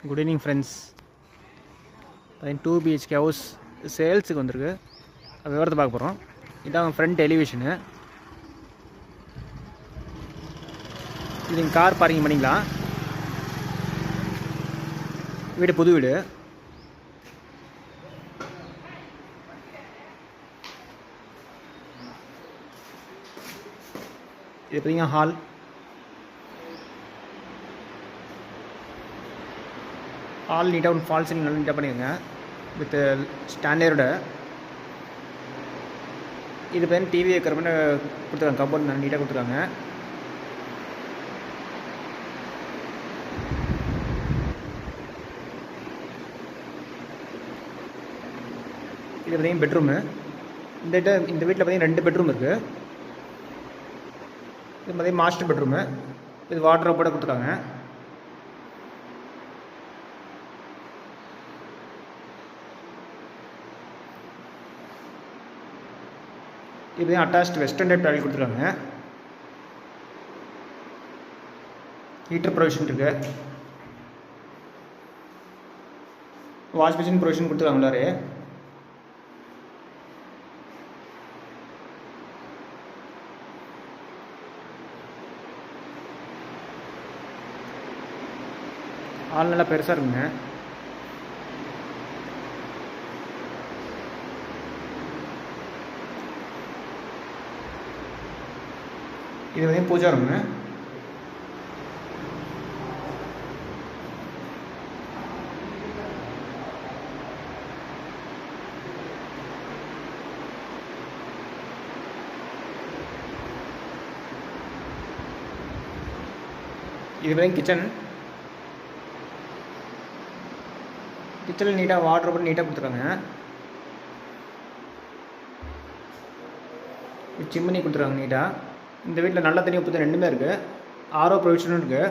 Good evening friends. 2 BHK house சேல்ஸுக்கு வந்திருக்கு. விவரத்தை பார்க்க போகிறோம். இதான் ஃப்ரண்ட் டெலிவிஷனு. இது நீங்கள் கார் பார்க்கிங் பண்ணிக்கலாம். வீடு புது வீடு. இது பார்த்தீங்கன்னா ஹால். ஆல் நீட்டாக ஒரு ஃபால் சீலிங் நல்லா நீட்டாக பண்ணிடுங்க வித் ஸ்டாண்டர்டோட. இது பார்த்தீங்கன்னா டிவி வைக்கிற மாதிரி கொடுத்துருக்காங்க. கபோர்ட் நல்லா நீட்டாக கொடுத்துருக்காங்க. இது பார்த்தீங்கன்னா பெட்ரூமு. இந்த வீட்டில் பார்த்தீங்கன்னா 2 பெட்ரூம் இருக்குது. இது பார்த்தீங்கன்னா மாஸ்டர் பெட்ரூமு. இது வார்ட்ரோபோட கொடுத்துருக்காங்க. இது அட்டாச்ட் வெஸ்டர்ன் டைப் டாய்லெட் கொடுத்துருக்காங்க. ஹீட்டர் ப்ரொவிஷன் இருக்கு. வாஷ் மிஷின் ப்ரொவிஷன் கொடுத்துருக்காங்க உள்ளாரே. ஆள் நல்லா பெருசாக இருக்குங்க. இது வந்து பூஜா ரூமு. இது வந்து கிச்சன். கிச்சனில் நீட்டாக வாட்டர் போட்டு நீட்டாக கொடுத்துருக்காங்க. சிம்னி கொடுத்துருக்காங்க நீட்டாக. இந்த வீட்டில் நல்ல தண்ணி உப்பு தண்ணி 2மே இருக்குது. ஆரோ ப்ரொவிஷனும் இருக்குது.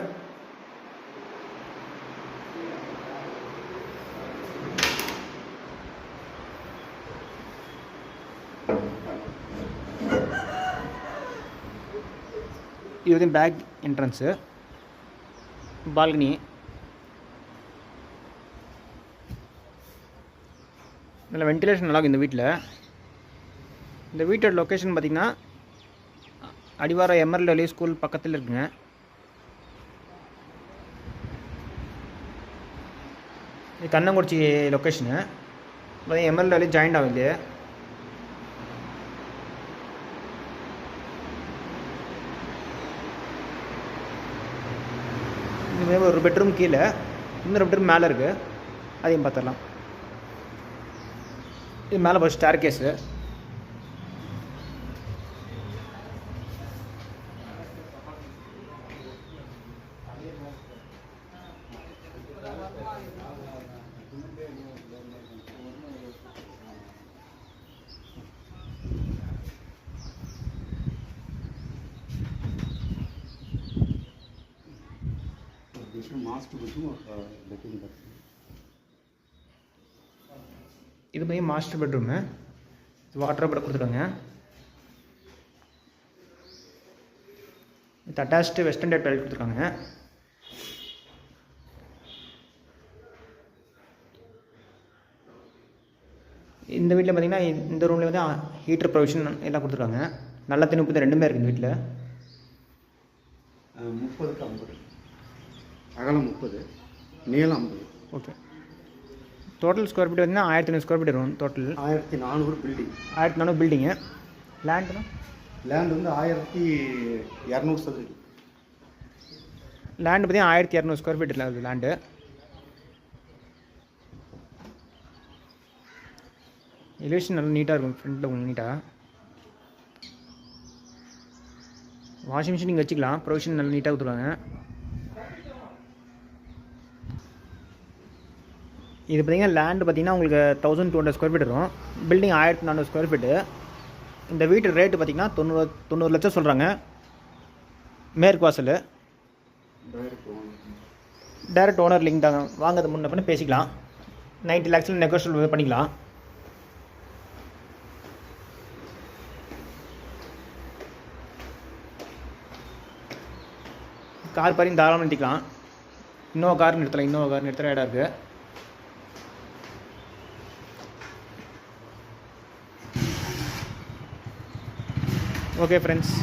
இது வந்து பேக் என்ட்ரன்ஸு. பால்கனி. நல்ல வென்டிலேஷன் நல்லாயிருக்கும் இந்த வீட்டில். இந்த வீட்டோட லொக்கேஷன் பார்த்திங்கன்னா அடிவாரம் எம்எல்ஏ வேலி ஸ்கூல் பக்கத்தில் இருக்குங்க. இது கண்ணங்குறிச்சி லொக்கேஷனு. எம்எல்ஏ வேலி ஜாயிண்ட் ஆகுது. இதுமாதிரி ஒரு பெட்ரூம் கீழே, இன்னொரு பெட்ரூம் மேலே இருக்குது. அதையும் பார்த்துடலாம். இது மேலே போய் ஸ்டேர் கேஸு. இது போய் மாஸ்டர் பெட்ரூமு. வாட்டர் போட கொடுத்துருக்காங்க. இது அட்டாச்டு வெஸ்டர்ன் டைப் டாய்லெட் கொடுத்துருக்காங்க. இந்த வீட்டில் பார்த்தீங்கன்னா இந்த ரூமில் வந்து ஹீட்டர் ப்ரொவிஷன் எல்லாம் கொடுத்துருக்காங்க. நல்ல தண்ணி உப்பு 2மே இருக்குது இந்த வீட்டில். 30க்கு 50. அகலம் 30, நீளம் 50. ஓகே. டோட்டல் ஸ்கொயர் ஃபீட் வந்து 1500 ஸ்கொயர் ஃபீட் வரும். Total 1400 building. 1400 பில்டிங்கு. லேண்டு வந்து 1200 சதுரடி. லேண்டு பார்த்தீங்கன்னா 1200 ஸ்கொயர் ஃபீட் இல்லை அது லேண்டு. எலிவேஷன் நல்லா நீட்டாக இருக்கும். ஃப்ரண்ட்டில் கொஞ்சம் நீட்டாக வாஷிங் மிஷின் நீங்கள் வச்சுக்கலாம். ப்ரொவிஷன் நல்லா நீட்டாக கொடுத்துருவாங்க. இது பார்த்தீங்கன்னா லேண்டு பார்த்தீங்கன்னா உங்களுக்கு 1200 ஸ்கொயர் ஃபீட் வரும். Building 1400 square feet. இந்த வீட்டு ரேட்டு பார்த்தீங்கன்னா 90 லட்சம் சொல்கிறாங்க. மேற்கு வாசல். டைரக்ட் ஓனர் லிங்க் தாங்க. வாங்கிறது முன்ன பண்ணி பேசிக்கலாம். 90 lakhs நெகோஷியபிள் பண்ணிக்கலாம். கார் பார்க்கிங் தாராளமாக நிறுத்திக்கலாம். இன்னொரு கார் நிறுத்துகிற இடம் இருக்குது. Okay friends,